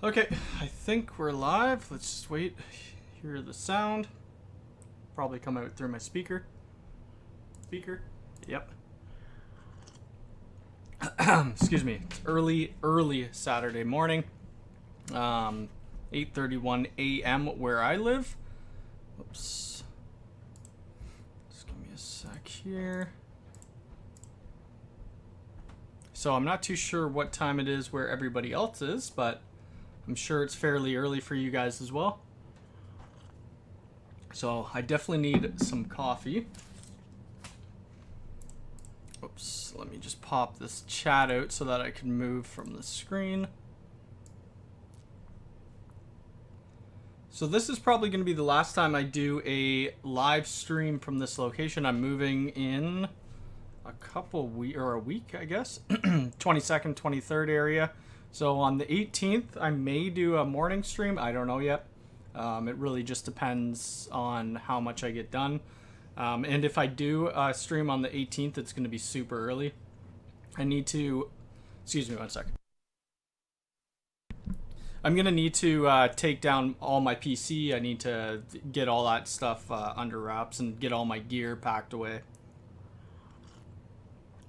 Okay, I think we're live. Let's just wait. Hear the sound. Probably come out through my speaker. Yep. Excuse me. It's early Saturday morning. 8:31 a.m. where I live. Oops. Just give me a sec here. So I'm not too sure what time it is where everybody else is, but I'm sure it's fairly early for you guys as well. So I definitely need some coffee. Oops, let me just pop this chat out so that I can move from the screen. So this is probably going to be the last time I do a live stream from this location. I'm moving in a week, I guess. 22nd, 23rd area. So on the 18th, I may do a morning stream. I don't know yet. It really just depends on how much I get done. And if I do a stream on the 18th, it's going to be super early. I need to... Excuse me one second. I'm going to need to take down all my PC. I need to get all that stuff under wraps and get all my gear packed away.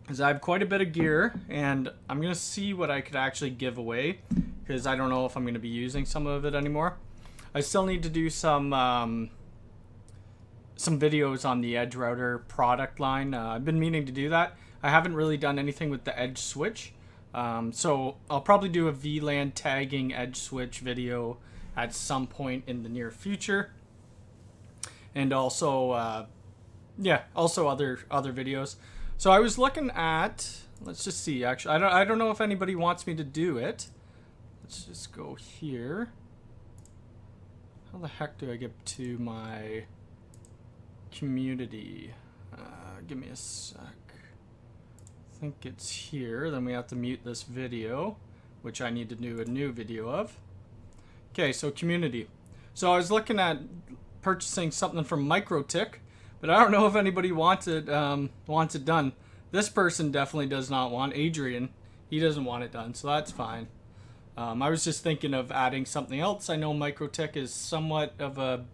Because I have quite a bit of gear, and I'm going to see what I could actually give away, because I don't know if I'm going to be using some of it anymore. I still need to do some videos on the Edge router product line. I've been meaning to do that. I haven't really done anything with the Edge switch. So I'll probably do a VLAN tagging Edge switch video at some point in the near future. And also, also other videos. So I was looking at, let's just see, actually, I don't know if anybody wants me to do it. Let's just go here. How the heck do I get to my community? Give me a sec. I think it's here. Then we have to mute this video, which I need to do a new video of. Okay, so community. So I was looking at purchasing something from MikroTik, but I don't know if anybody wants it done. This person definitely does not want. Adrian, he doesn't want it done, so that's fine. I was just thinking of adding something else. I know MikroTik is somewhat of a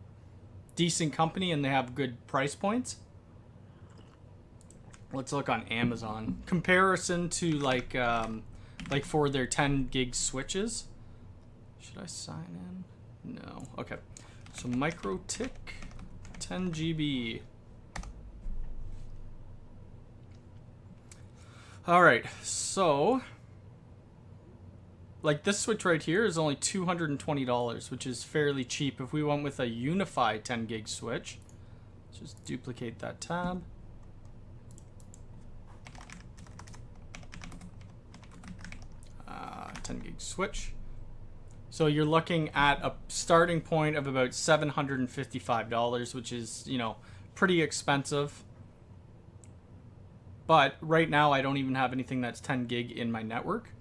decent company and they have good price points. Let's look on Amazon. Comparison to like for their 10 gig switches. Should I sign in? No. Okay. So MikroTik 10 GB. All right. So like this switch right here is only $220, which is fairly cheap. If we went with a unified 10 gig switch, let's just duplicate that tab. Uh, 10 gig switch. So you're looking at a starting point of about $755, which is, you know, pretty expensive. But right now I don't even have anything that's 10 gig in my network.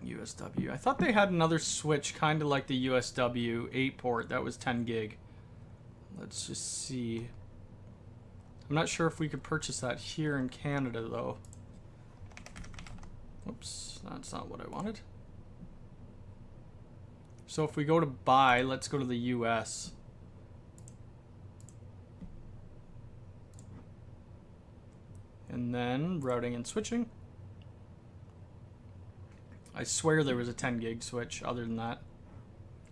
USW. I thought they had another switch kind of like the USW 8 port that was 10 gig. Let's just see. I'm not sure if we could purchase that here in Canada though. Oops, that's not what I wanted. So if we go to buy, let's go to the US. And then routing and switching. I swear there was a 10 gig switch other than that.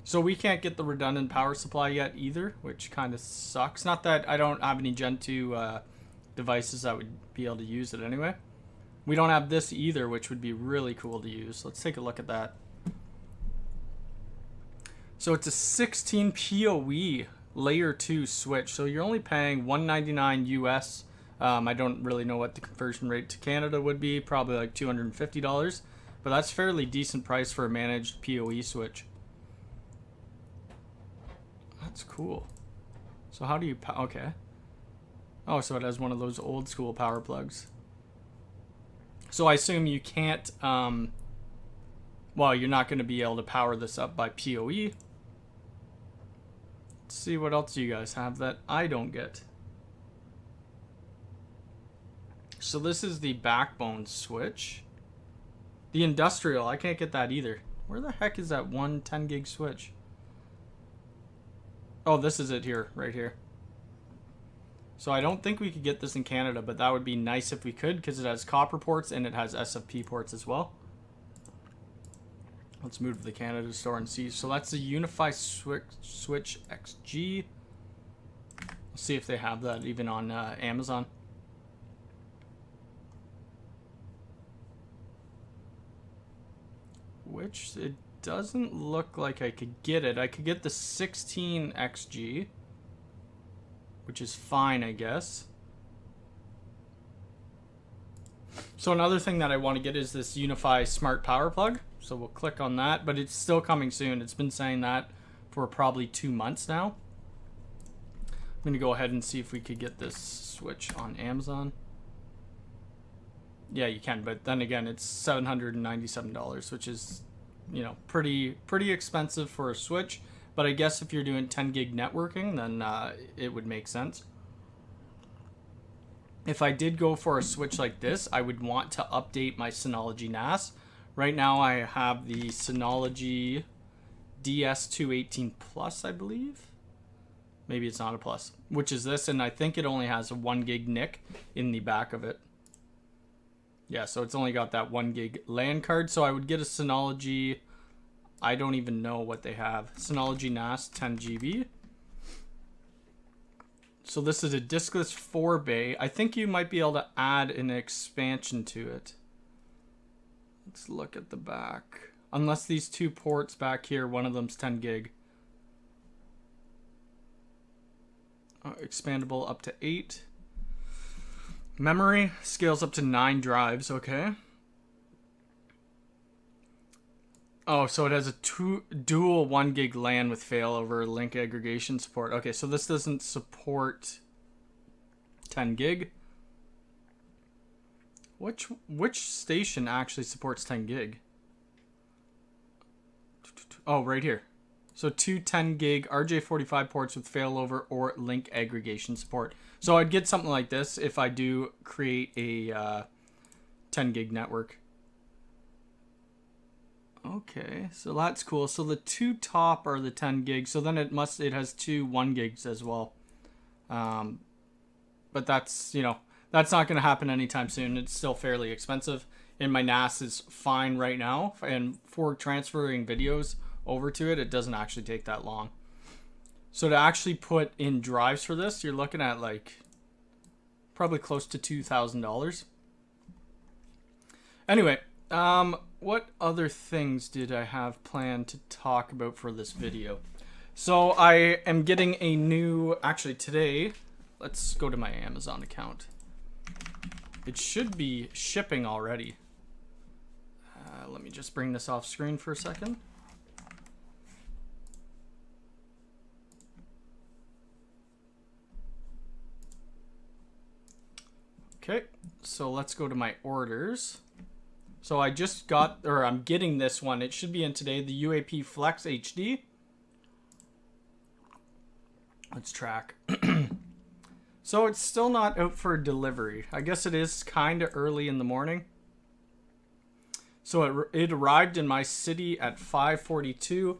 So we can't get the redundant power supply yet either, which kind of sucks. Not that I don't have any Gen 2 devices that would be able to use it anyway. We don't have this either, which would be really cool to use. Let's take a look at that. So it's a 16 PoE layer 2 switch. So you're only paying $199 US. I don't really know what the conversion rate to Canada would be. Probably like $250. But that's fairly decent price for a managed PoE switch. That's cool. So how do you... Okay. Oh, so it has one of those old school power plugs. So I assume you can't... well, you're not going to be able to power this up by PoE. Let's see what else you guys have that I don't get. So this is the backbone switch. The industrial, I can't get that either. Where the heck is that one 10 gig switch? Oh, this is it here, right here. So I don't think we could get this in Canada, but that would be nice if we could, because it has copper ports and it has SFP ports as well. Let's move to the Canada store and see. So that's the Unify Switch XG. Let's see if they have that even on Amazon. Which it doesn't look like I could get it. I could get the 16 XG, which is fine, I guess. So another thing that I want to get is this Unify Smart Power Plug. So we'll click on that, but it's still coming soon. It's been saying that for probably 2 months now. I'm going to go ahead and see if we could get this switch on Amazon. Yeah, you can, but then again, it's $797, which is, you know, pretty expensive for a switch. But I guess if you're doing 10 gig networking, then it would make sense. If I did go for a switch like this, I would want to update my Synology NAS. Right now I have the Synology DS218 Plus, I believe. Maybe it's not a Plus, which is this, and I think it only has a 1 gig NIC in the back of it. Yeah, so it's only got that 1 gig LAN card, so I would get a Synology, I don't even know what they have, Synology NAS 10 GB. So this is a diskless 4-bay. I think you might be able to add an expansion to it. Let's look at the back. Unless these two ports back here, one of them's 10 gig. Expandable up to 8. Memory scales up to 9 drives, okay. Oh, so it has a dual 1 gig LAN with failover link aggregation support. Okay, so this doesn't support 10 gig. Which station actually supports 10 gig? Oh, right here. So 2 10 gig RJ45 ports with failover or link aggregation support. So I'd get something like this if I do create a 10 gig network. Okay, so that's cool. So the two top are the 10 gigs. So then it has 2 1 gigs as well. But that's, you know, that's not going to happen anytime soon. It's still fairly expensive. And my NAS is fine right now. And for transferring videos over to it, it doesn't actually take that long. So to actually put in drives for this, you're looking at like probably close to $2,000. Anyway, what other things did I have planned to talk about for this video? So I am getting a new, actually today, let's go to my Amazon account. It should be shipping already. Let me just bring this off screen for a second. Okay, so let's go to my orders. So I just got, or I'm getting this one. It should be in today, the UAP Flex HD. Let's track. So it's still not out for delivery. I guess it is kind of early in the morning. So it arrived in my city at 5:42.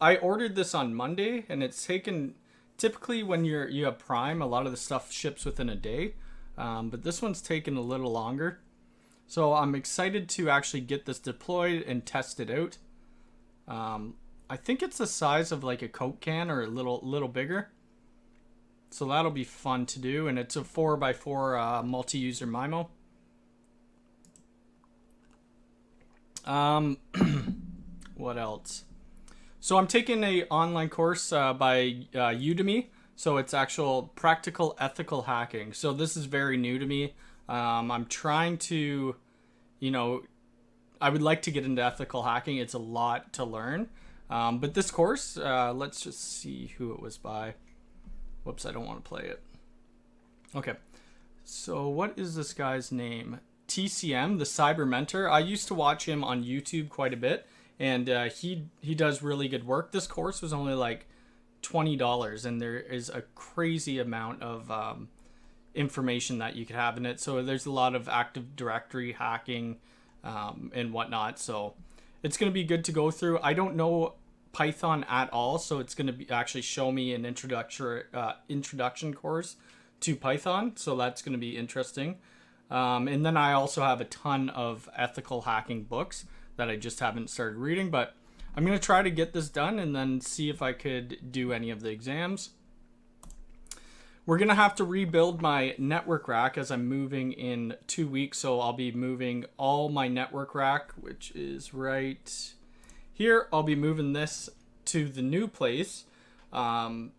I ordered this on Monday, and it's taken, typically when you have Prime, a lot of the stuff ships within a day. But this one's taken a little longer. So I'm excited to actually get this deployed and test it out. I think it's the size of like a Coke can or a little bigger. So that'll be fun to do, and it's a 4x4 multi-user MIMO. What else? So I'm taking a online course by Udemy. So it's actual practical ethical hacking. So this is very new to me. I'm trying to, you know, I would like to get into ethical hacking. It's a lot to learn. But this course, let's just see who it was by. Whoops, I don't want to play it. Okay. So what is this guy's name? TCM, the Cyber Mentor. I used to watch him on YouTube quite a bit, and he does really good work. This course was only like $20, and there is a crazy amount of information that you could have in it. So there's a lot of Active Directory hacking, and whatnot. So it's going to be good to go through. I don't know Python at all, so it's going to be actually show me an introduction course to Python. So that's going to be interesting. And then I also have a ton of ethical hacking books that I just haven't started reading, but I'm going to try to get this done and then see if I could do any of the exams. We're going to have to rebuild my network rack as I'm moving in 2 weeks. So I'll be moving all my network rack, which is right here. I'll be moving this to the new place. And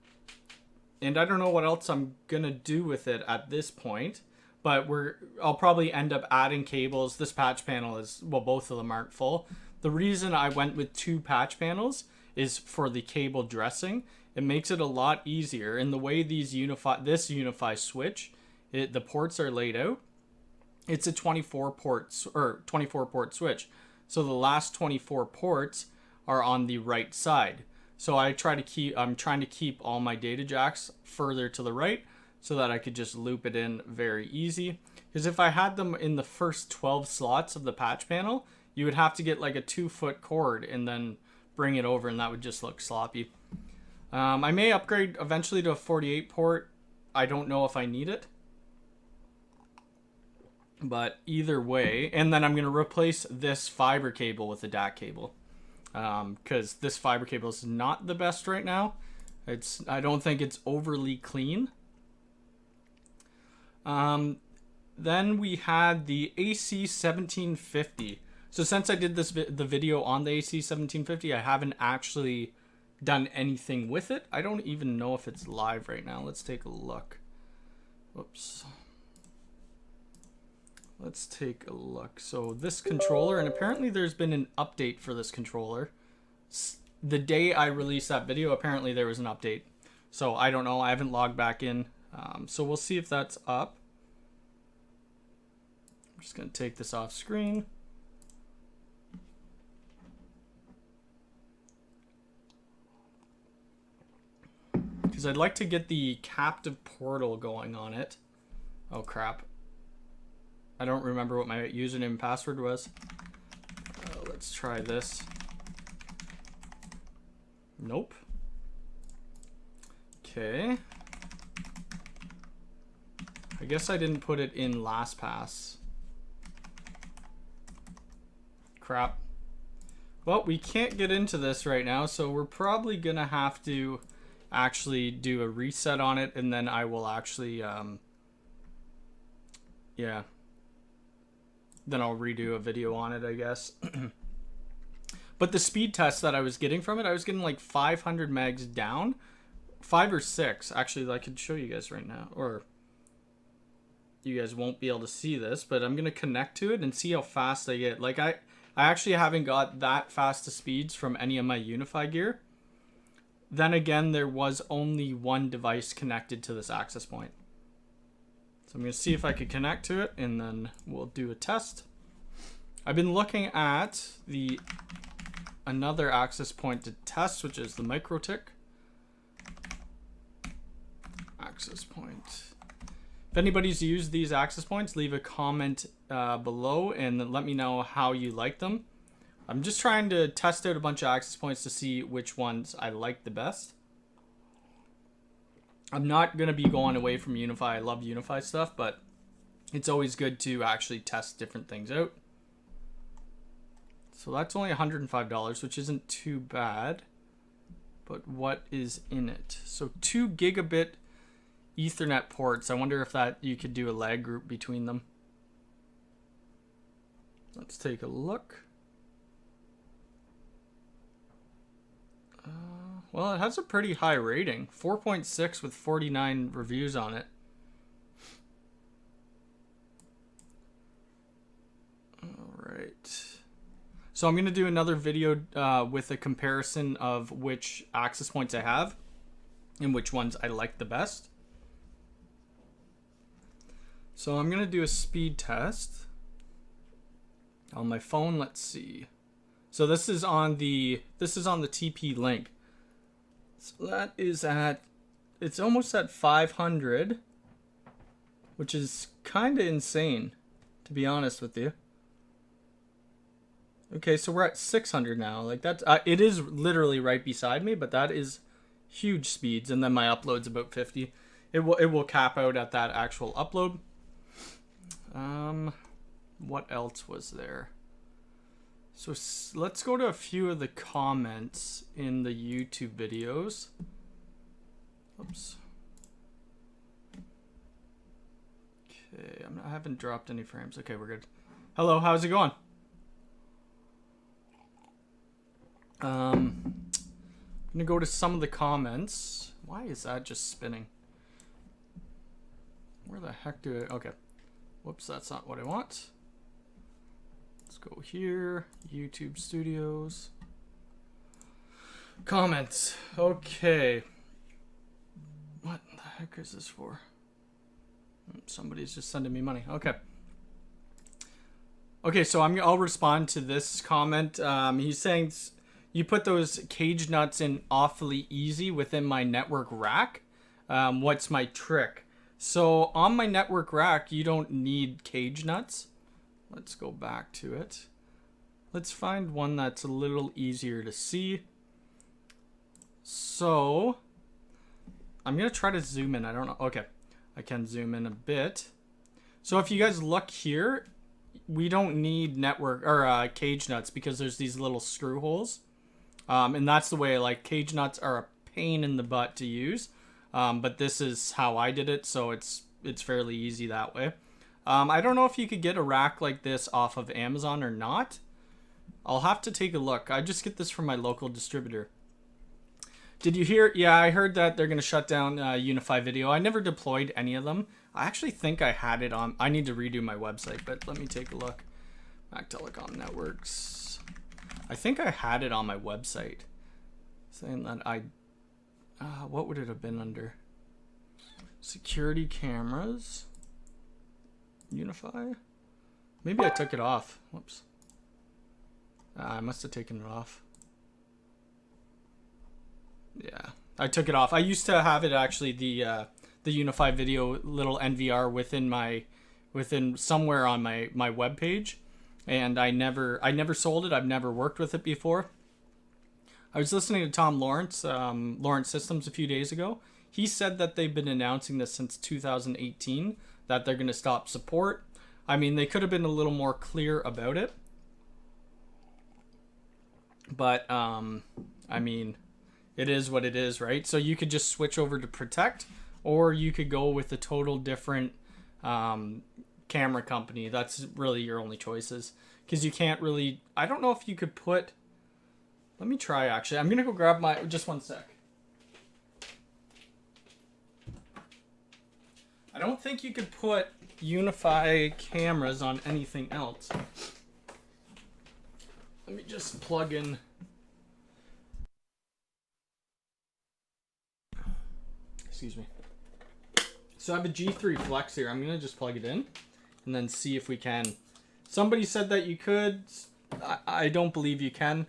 I don't know what else I'm going to do with it at this point. But I'll probably end up adding cables. This patch panel is, well, both of them aren't full. The reason I went with 2 patch panels is for the cable dressing. It makes it a lot easier. And the way this UniFi switch, the ports are laid out, it's a 24 port switch. So the last 24 ports are on the right side. So I'm trying to keep all my data jacks further to the right, so that I could just loop it in very easy. Because if I had them in the first 12 slots of the patch panel, you would have to get like a 2-foot cord and then bring it over, and that would just look sloppy. I may upgrade eventually to a 48 port. I don't know if I need it. But either way, and then I'm going to replace this fiber cable with a DAC cable. Because this fiber cable is not the best right now. I don't think it's overly clean. Then we had the AC 1750. So since I did the video on the AC 1750, I haven't actually done anything with it. I don't even know if it's live right now. Let's take a look. Whoops. Let's take a look. So this controller, and apparently there's been an update for this controller. The day I released that video, apparently there was an update. So I don't know. I haven't logged back in. So we'll see if that's up. I'm just going to take this off screen. Because I'd like to get the captive portal going on it. Oh, crap. I don't remember what my username and password was. Let's try this. Nope. Okay. I guess I didn't put it in LastPass. Crap. Well, we can't get into this right now, so we're probably going to have to actually do a reset on it, and then I will actually, yeah. Then I'll redo a video on it, I guess. But the speed test that I was getting from it, I was getting like 500 megs down. 5 or 6. Actually, I could show you guys right now. Or you guys won't be able to see this, but I'm going to connect to it and see how fast I get. Like, I actually haven't got that fast of speeds from any of my UniFi gear. Then again, there was only one device connected to this access point. So I'm going to see if I could connect to it, and then we'll do a test. I've been looking at another access point to test, which is the MikroTik access point. If anybody's used these access points, leave a comment below and let me know how you like them. I'm just trying to test out a bunch of access points to see which ones I like the best. I'm not going to be going away from UniFi. I love UniFi stuff, but it's always good to actually test different things out. So that's only $105, which isn't too bad. But what is in it? So 2 gigabit Ethernet ports. I wonder if you could do a lag group between them. Let's take a look. Well, it has a pretty high rating. 4.6 with 49 reviews on it. Alright. So I'm going to do another video with a comparison of which access points I have and which ones I like the best. So I'm going to do a speed test on my phone. Let's see. So this is on the TP link. So that is it's almost at 500, which is kind of insane, to be honest with you. Okay, so we're at 600 now. Like that's it is literally right beside me, but that is huge speeds. And then my upload's about 50. It will cap out at that actual upload. What else was there? So let's go to a few of the comments in the YouTube videos. Oops. Okay, I haven't dropped any frames. Okay, we're good. Hello, how's it going? I'm gonna go to some of the comments. Why is that just spinning? Where the heck do I... Okay. Whoops, that's not what I want. Let's go here. YouTube Studios. Comments. Okay. What the heck is this for? Somebody's just sending me money. Okay. Okay, so I'll respond to this comment. He's saying you put those cage nuts in awfully easy within my network rack. What's my trick? So on my network rack, you don't need cage nuts. Let's go back to it. Let's find one that's a little easier to see. So I'm going to try to zoom in. I don't know. Okay. I can zoom in a bit. So if you guys look here, we don't need network or cage nuts because there's these little screw holes. And that's the way, like, cage nuts are a pain in the butt to use. But this is how I did it, so it's fairly easy that way. I don't know if you could get a rack like this off of Amazon or not. I'll have to take a look. I just get this from my local distributor. Did you hear? Yeah, I heard that they're going to shut down Unify Video. I never deployed any of them. I actually think I had it on. I need to redo my website, but let me take a look. Mac Telecom Networks. I think I had it on my website. Saying that what would it have been under? Security cameras. Unify? Maybe I took it off. Whoops. I must have taken it off. Yeah, I took it off. I used to have it actually, the Unify Video little NVR within somewhere on my web page, and I never sold it. I've never worked with it before. I was listening to Tom Lawrence, Lawrence Systems, a few days ago. He said that they've been announcing this since 2018, that they're going to stop support. I mean, they could have been a little more clear about it. But, I mean, it is what it is, right? So you could just switch over to Protect, or you could go with a total different camera company. That's really your only choices. Because you can't really... I don't know if you could put... Let me try, actually. I'm going to go grab my... Just one sec. I don't think you could put Unify cameras on anything else. Let me just plug in... Excuse me. So I have a G3 Flex here. I'm going to just plug it in and then see if we can. Somebody said that you could. I don't believe you can.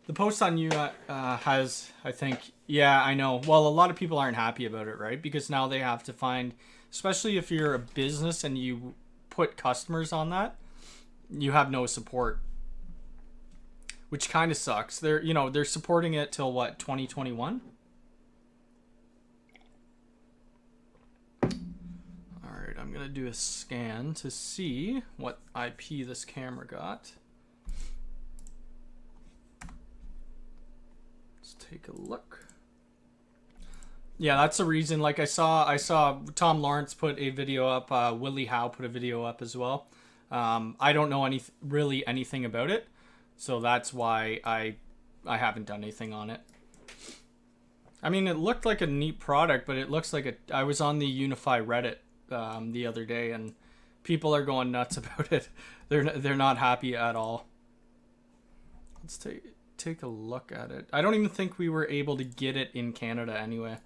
The post on you has, I think, yeah, I know. Well, a lot of people aren't happy about it, right? Because now they have to find, especially if you're a business and you put customers on that, you have no support, which kind of sucks. They're supporting it till what, 2021? I'm going to do a scan to see what IP this camera got. Let's take a look. Yeah, that's the reason. Like I saw Tom Lawrence put a video up. Willie Howe put a video up as well. I don't know really anything about it, so that's why I haven't done anything on it. I mean, it looked like a neat product, but it looks like I was on the Unify Reddit the other day, and people are going nuts about it. They're not happy at all. Let's take a look at it. I don't even think we were able to get it in Canada anyway.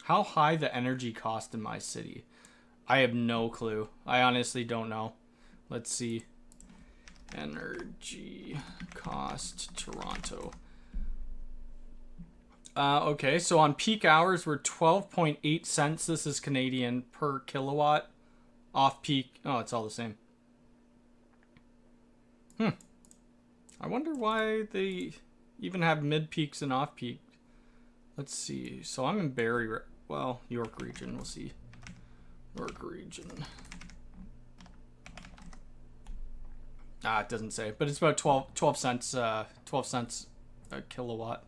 How high the energy cost in my city? I have no clue. I honestly don't know. Let's see. Energy cost Toronto. Okay, so on peak hours, we're 12.8 cents. This is Canadian per kilowatt. Off peak, oh, it's all the same. I wonder why they even have mid peaks and off peak. Let's see. So I'm in Barrie, well, York region. We'll see. York region. It doesn't say, but it's about 12 cents a kilowatt.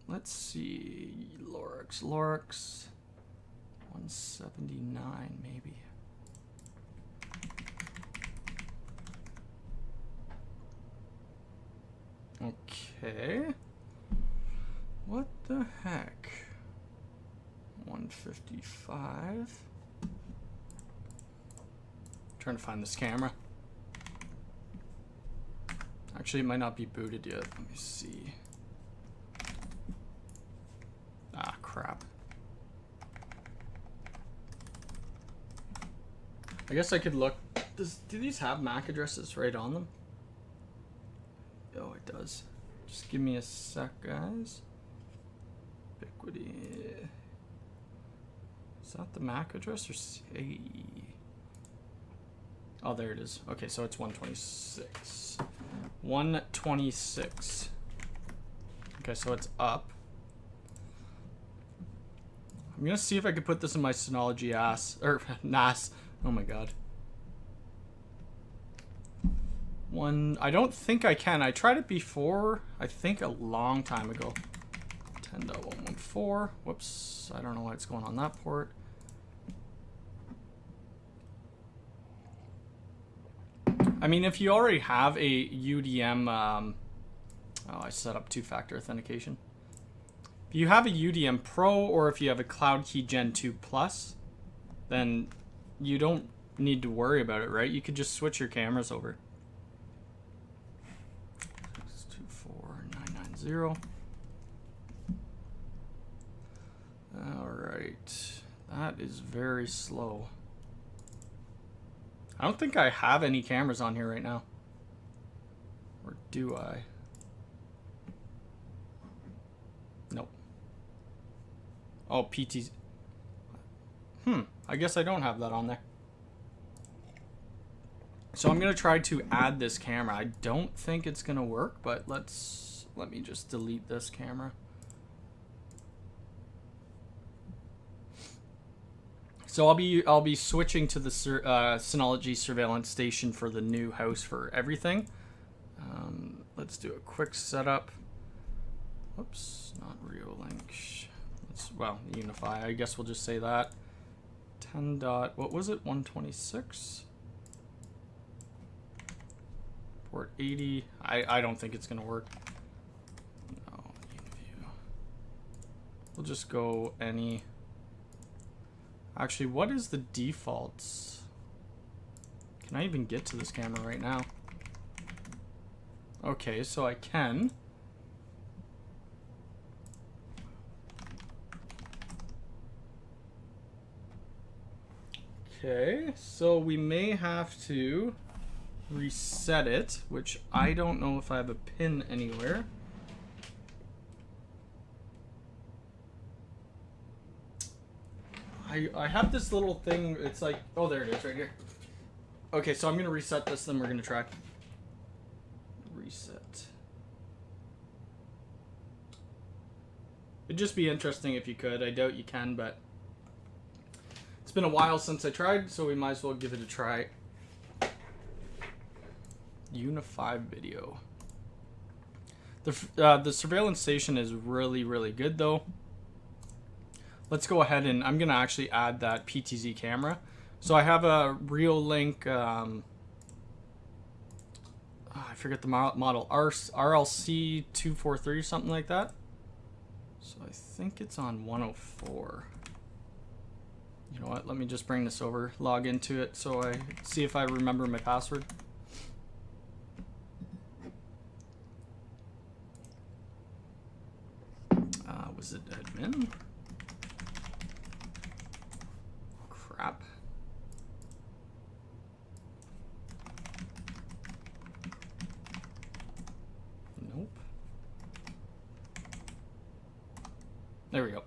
Let's see. Lorix 179 maybe. Okay. What the heck? 155. Trying to find this camera. Actually, it might not be booted yet. Let me see. Ah, crap. I guess I could look. Do these have MAC addresses right on them? Oh, it does. Just give me a sec, guys. Ubiquity. Is that the MAC address or C? Oh, there it is. Okay, so it's 126. 126. Okay, so it's up. I'm gonna see if I could put this in my Synology NAS. Oh my god. I don't think I can. I tried it before, I think a long time ago. 10.114. Whoops. I don't know why it's going on that port. I mean, if you already have a UDM, I set up two-factor authentication. If you have a UDM Pro or if you have a Cloud Key Gen 2 Plus, then you don't need to worry about it, right? You could just switch your cameras over. 624990. All right, that is very slow. I don't think I have any cameras on here right now. Or do I? Nope. Oh, PT's. I guess I don't have that on there. So I'm gonna try to add this camera. I don't think it's gonna work, but let me just delete this camera. So I'll be switching to the Synology surveillance station for the new house for everything. Let's do a quick setup. Whoops, not Reolink. Well, Unify. I guess we'll just say that. 10 dot. What was it? 126. Port 80. I don't think it's gonna work. No, Uniview. We'll just go any. Actually, what is the defaults? Can I even get to this camera right now? Okay, so I can. Okay, so we may have to reset it, which I don't know if I have a pin anywhere. I have this little thing, it's like, oh, there it is right here. Okay, so I'm gonna reset this, then we're gonna try. Reset. It'd just be interesting if you could. I doubt you can, but it's been a while since I tried, so we might as well give it a try. Unify video. The surveillance station is really, really good though. Let's go ahead and I'm gonna actually add that PTZ camera. So I have a Reolink, I forget the model, RLC 243 or something like that. So I think it's on 104. You know what, let me just bring this over, log into it so I see if I remember my password. Was it admin? Crap. Nope. There we go.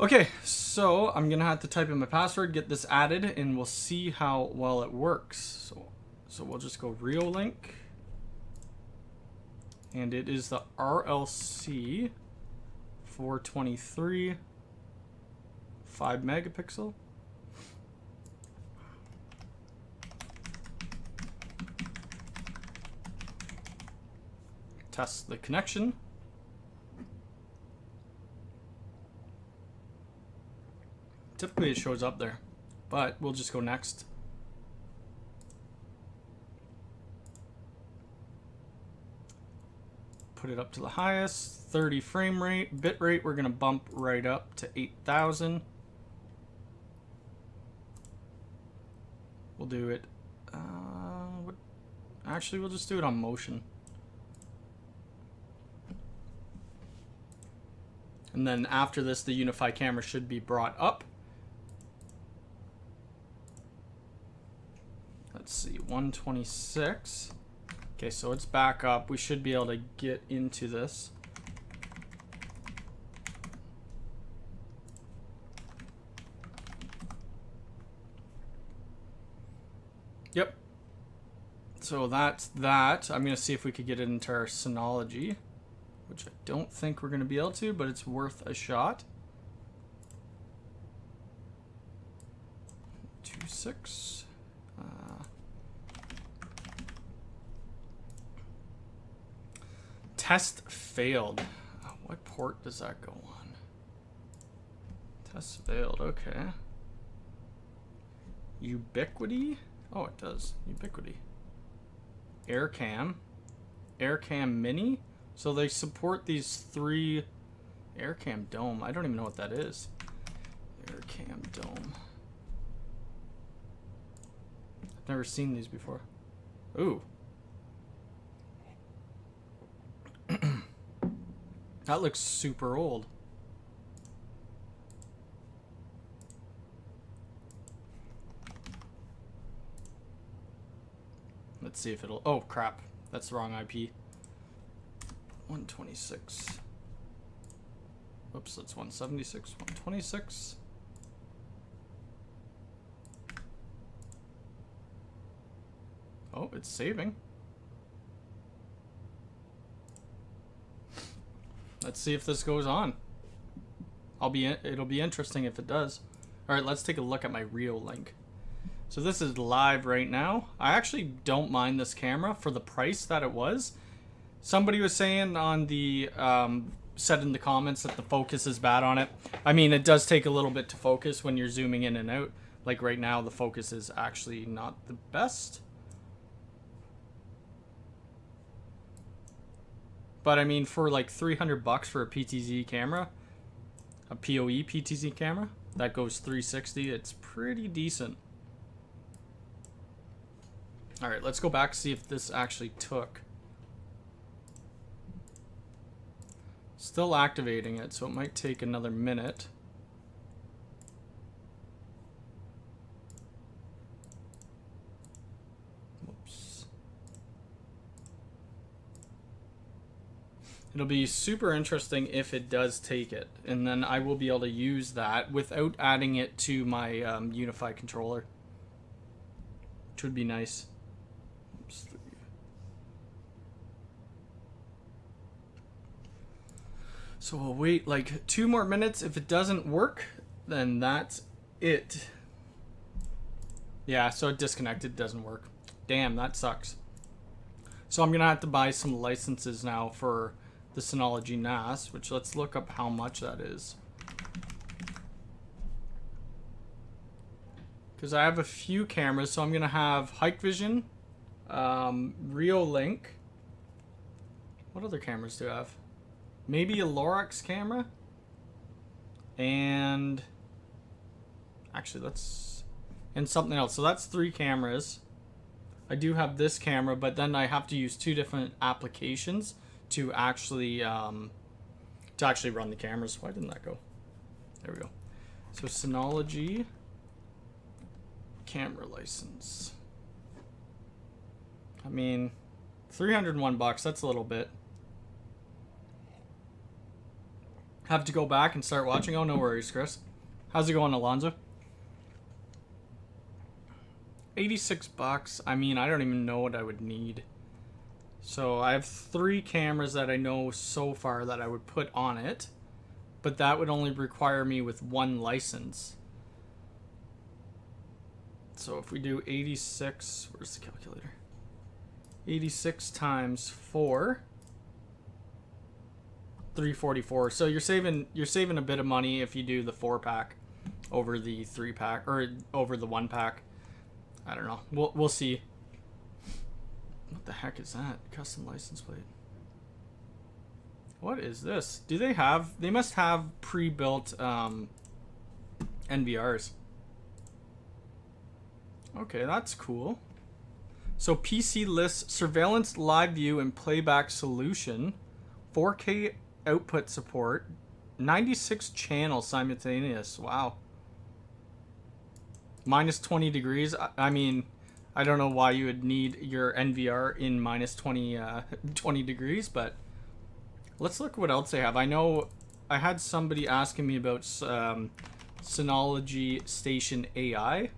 Okay, so I'm gonna have to type in my password, get this added, and we'll see how well it works. So So we'll just go real link. And it is the RLC 423 5 megapixel. Test the connection. Typically it shows up there, but we'll just go next. Put it up to the highest, 30 frame rate. Bit rate we're gonna bump right up to 8,000. We'll do it, actually we'll just do it on motion. And then after this, the Unify camera should be brought up. Let's see, 126. Okay, so it's back up. We should be able to get into this. Yep. So that's that. I'm going to see if we could get it into our Synology, which I don't think we're going to be able to, but it's worth a shot. 2.6. Test failed. What port does that go on? Test failed, okay. Ubiquity? Oh, it does. Ubiquity. AirCam. AirCam Mini. So they support these 3 AirCam Dome. I don't even know what that is. AirCam Dome. I've never seen these before. Ooh. That looks super old. Let's see if it'll... Oh, crap. That's the wrong IP. 126. Oops, that's 176. 126. Oh, it's saving. Let's see if this goes on. It'll be interesting if it does. All right, let's take a look at my real link. So this is live right now. I actually don't mind this camera for the price that it was. Somebody was saying on the said in the comments that the focus is bad on it. I mean, it does take a little bit to focus when you're zooming in and out. Like right now, the focus is actually not the best. But I mean, for like 300 bucks for a PTZ camera, a PoE PTZ camera, that goes 360, it's pretty decent. All right, let's go back, see if this actually took. Still activating it, so it might take another minute. It'll be super interesting if it does take it, and then I will be able to use that without adding it to my Unify controller, which would be nice. Oops. So we'll wait like 2 more minutes. If it doesn't work, then that's it. Yeah, so it disconnected, doesn't work. Damn, that sucks. So I'm gonna have to buy some licenses now for the Synology NAS, which let's look up how much that is. Because I have a few cameras, so I'm gonna have Hikvision, Reolink. What other cameras do I have? Maybe a Lorax camera. And actually and something else. So that's 3 cameras. I do have this camera, but then I have to use 2 different applications to actually run the cameras. Why didn't that go? There we go. So Synology camera license. I mean, 301 bucks. That's a little bit. Have to go back and start watching. Oh, no worries, Chris. How's it going, Alonzo? $86. I mean, I don't even know what I would need. So I have 3 cameras that I know so far that I would put on it, but that would only require me with 1 license. So if we do 86, where's the calculator? 86 times 4, 344. So you're saving a bit of money if you do the 4-pack over the 3-pack, or over the 1-pack. I don't know. We'll see. What the heck is that? Custom license plate. What is this? Do they have? They must have pre-built NVRs. Okay, that's cool. So PC lists surveillance, live view, and playback solution, 4K output support, 96 channels simultaneous. Wow. Minus 20 degrees. I mean, I don't know why you would need your NVR in minus 20 degrees, but let's look what else they have. I know I had somebody asking me about Synology Station AI.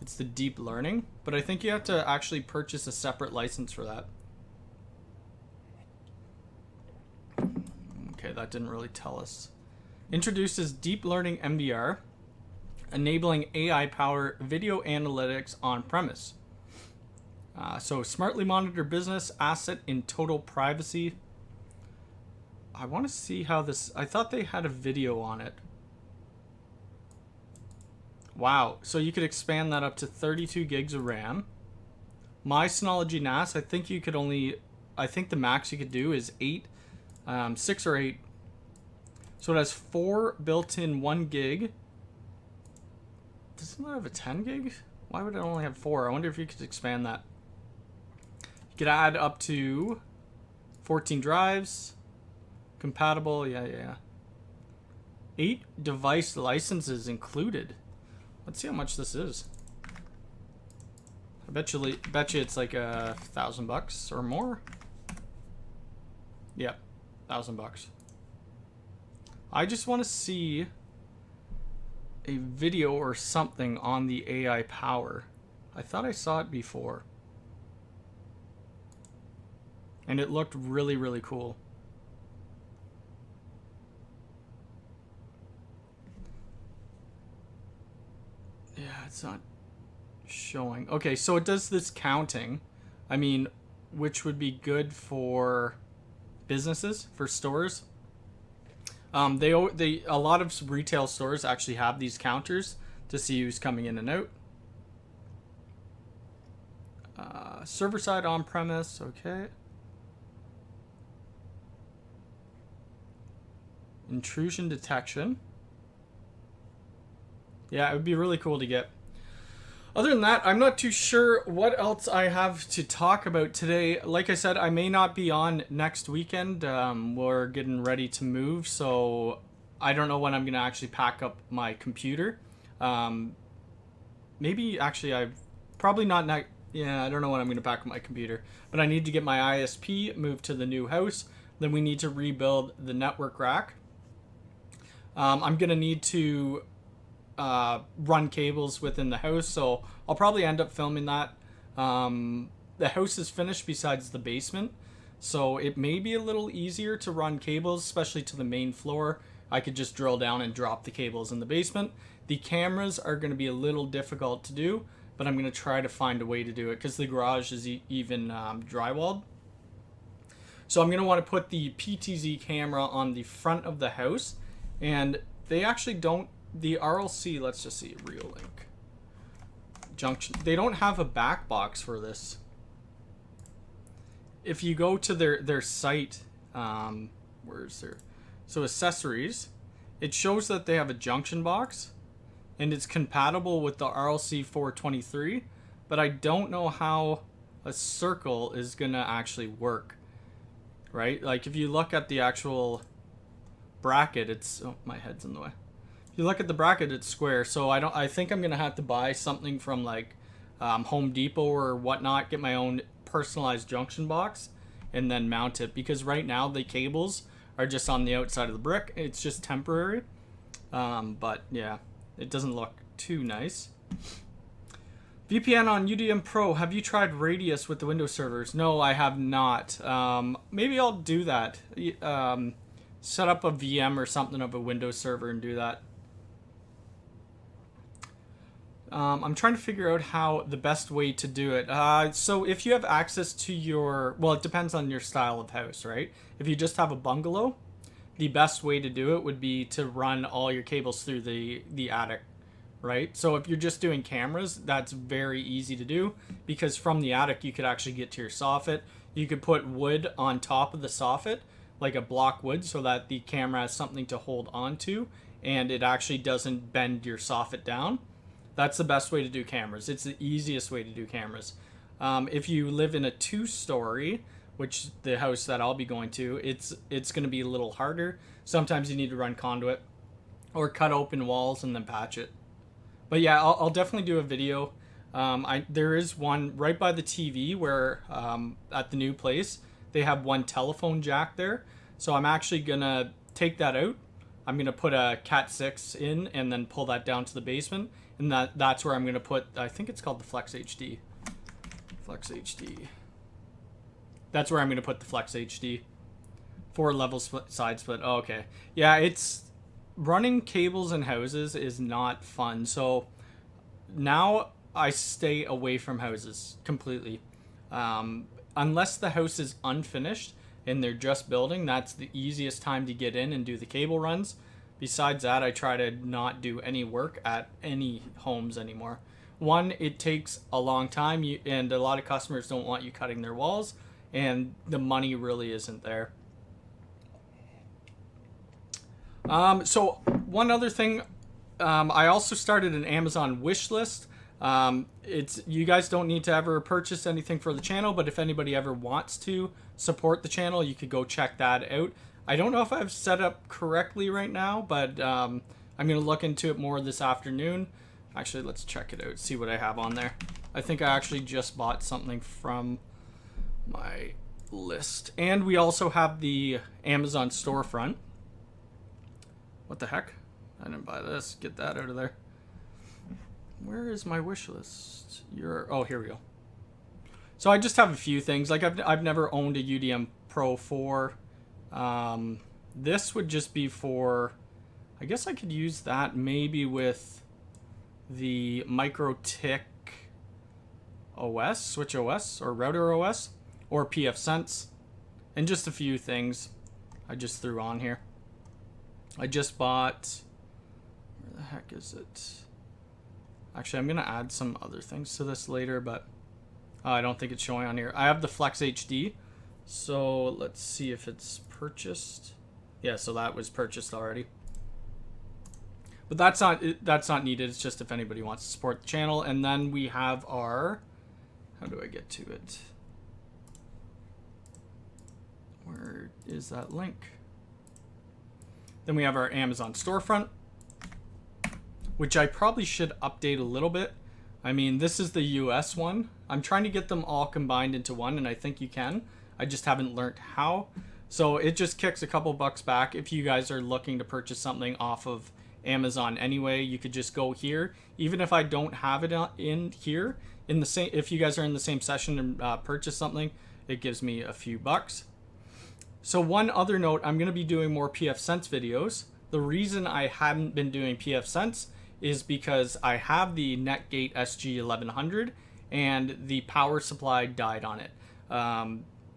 It's the deep learning, but I think you have to actually purchase a separate license for that. Okay, that didn't really tell us. Introduces deep learning MVR, enabling AI-powered video analytics on premise. So smartly monitor business asset in total privacy. I want to see how this, I thought they had a video on it. Wow, so you could expand that up to 32 gigs of RAM. My Synology NAS, I think you could only, I think the max you could do is 6 or 8. So it has 4 built-in 1 gig. Doesn't it have a 10 gig? Why would it only have 4? I wonder if you could expand that. You could add up to 14 drives. Compatible, yeah. 8 device licenses included. Let's see how much this is. I bet you it's like $1,000 or more. Yep, $1,000. I just want to see a video or something on the AI power. I thought I saw it before. And it looked really, really cool. Yeah, it's not showing. Okay, so it does this counting. I mean, which would be good for businesses, for stores. A lot of retail stores actually have these counters to see who's coming in and out. Server side on premise, okay. Intrusion detection. Yeah, it would be really cool to get. Other than that, I'm not too sure what else I have to talk about today. Like I said, I may not be on next weekend. We're getting ready to move, so I don't know when I'm going to actually pack up my computer. Maybe, actually, I've probably not... Yeah, I don't know when I'm going to pack up my computer. But I need to get my ISP moved to the new house. Then we need to rebuild the network rack. I'm going to need to... run cables within the house, so I'll probably end up filming that. The house is finished besides the basement, so it may be a little easier to run cables, especially to the main floor. I could just drill down and drop the cables in the basement. The cameras are going to be a little difficult to do, but I'm going to try to find a way to do it because the garage is even drywalled. So I'm going to want to put the PTZ camera on the front of the house, and they actually don't. The RLC, let's just see, Reolink Junction. They don't have a back box for this. If you go to their site, where's their... So accessories, it shows that they have a junction box, and it's compatible with the RLC 423, but I don't know how a circle is gonna actually work, right? Like if you look at the actual bracket, it's... Oh, my head's in the way. You look at the bracket, it's square, so I think I'm gonna have to buy something from like Home Depot or whatnot, get my own personalized junction box, and then mount it, because right now the cables are just on the outside of the brick. It's just temporary, but yeah, it doesn't look too nice. VPN on UDM Pro. Have you tried Radius with the Windows servers? No, I have not. Maybe I'll do that. Set up a VM or something of a Windows server and do that. I'm trying to figure out how the best way to do it. So if you have access to your, well, it depends on your style of house, right? If you just have a bungalow, the best way to do it would be to run all your cables through the attic, right? So if you're just doing cameras, that's very easy to do, because from the attic you could actually get to your soffit. You could put wood on top of the soffit, like a block wood, so that the camera has something to hold onto and it actually doesn't bend your soffit down. That's the best way to do cameras. It's the easiest way to do cameras. If you live in a 2-story, which the house that I'll be going to, it's going to be a little harder. Sometimes you need to run conduit or cut open walls and then patch it. But yeah, I'll definitely do a video. There is one right by the TV where at the new place, they have one telephone jack there. So I'm actually going to take that out. I'm going to put a Cat 6 in and then pull that down to the basement. And that's where I'm going to put, I think it's called the Flex HD. Flex HD. That's where I'm going to put the Flex HD. 4 level side split. Oh, okay. Yeah, it's running cables in houses is not fun. So now I stay away from houses completely. Unless the house is unfinished and they're just building, that's the easiest time to get in and do the cable runs. Besides that, I try to not do any work at any homes anymore. One, it takes a long time, and a lot of customers don't want you cutting their walls, and the money really isn't there. So one other thing, I also started an Amazon wish list. You guys don't need to ever purchase anything for the channel, but if anybody ever wants to support the channel, you could go check that out. I don't know if I've set up correctly right now, but I'm going to look into it more this afternoon. Actually, let's check it out, see what I have on there. I think I actually just bought something from my list. And we also have the Amazon storefront. What the heck? I didn't buy this. Get that out of there. Where is my wish list? Oh, here we go. So I just have a few things. Like I've never owned a UDM Pro 4. This would just be for, I guess I could use that maybe with the MikroTik OS, Switch OS, or Router OS, or pfSense, and just a few things I just threw on here. I just bought, where the heck is it? Actually, I'm going to add some other things to this later, but I don't think it's showing on here. I have the Flex HD, so let's see if it's purchased. Yeah, so that was purchased already. But that's not needed. It's just if anybody wants to support the channel. And then we have our, how do I get to it? Where is that link? Then we have our Amazon storefront, which I probably should update a little bit. I mean, this is the US one. I'm trying to get them all combined into one, and I think you can. I just haven't learned how. So it just kicks a couple bucks back. If you guys are looking to purchase something off of Amazon anyway, you could just go here. Even if I don't have it in here, in the same, if you guys are in the same session and purchase something, it gives me a few bucks. So one other note, I'm going to be doing more pfSense videos. The reason I hadn't been doing pfSense is because I have the Netgate SG1100 and the power supply died on it.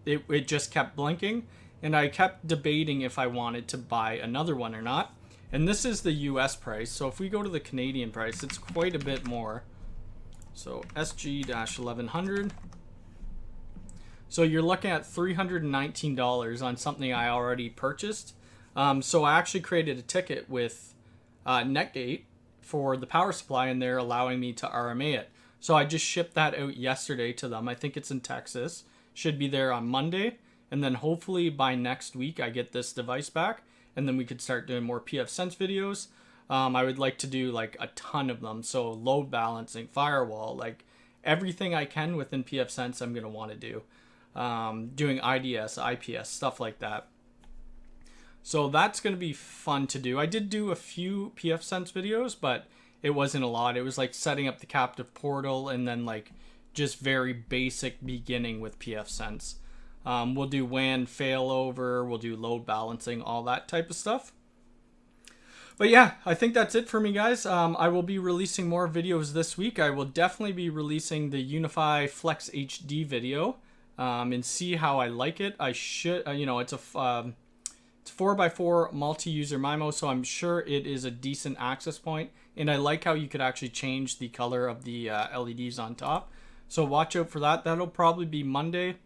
It just kept blinking, and I kept debating if I wanted to buy another one or not. And this is the US price, so if we go to the Canadian price, it's quite a bit more. So SG-1100. So you're looking at $319 on something I already purchased. So I actually created a ticket with Netgate for the power supply, and they're allowing me to RMA it. So I just shipped that out yesterday to them. I think it's in Texas. Should be there on Monday. And then hopefully by next week I get this device back, and then we could start doing more pfSense videos. I would like to do like a ton of them. So load balancing, firewall, like everything I can within pfSense I'm going to want to do. Doing IDS, IPS, stuff like that. So that's going to be fun to do. I did do a few pfSense videos, but it wasn't a lot. It was like setting up the captive portal and then like just very basic beginning with pfSense. We'll do WAN failover, we'll do load balancing, all that type of stuff. But yeah, I think that's it for me, guys. I will be releasing more videos this week. I will definitely be releasing the Unify Flex HD video and see how I like it. I should, it's a 4x4 multi-user MIMO, so I'm sure it is a decent access point. And I like how you could actually change the color of the LEDs on top. So watch out for that. That'll probably be Monday.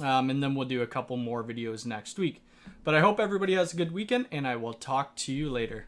And then we'll do a couple more videos next week. But I hope everybody has a good weekend, and I will talk to you later.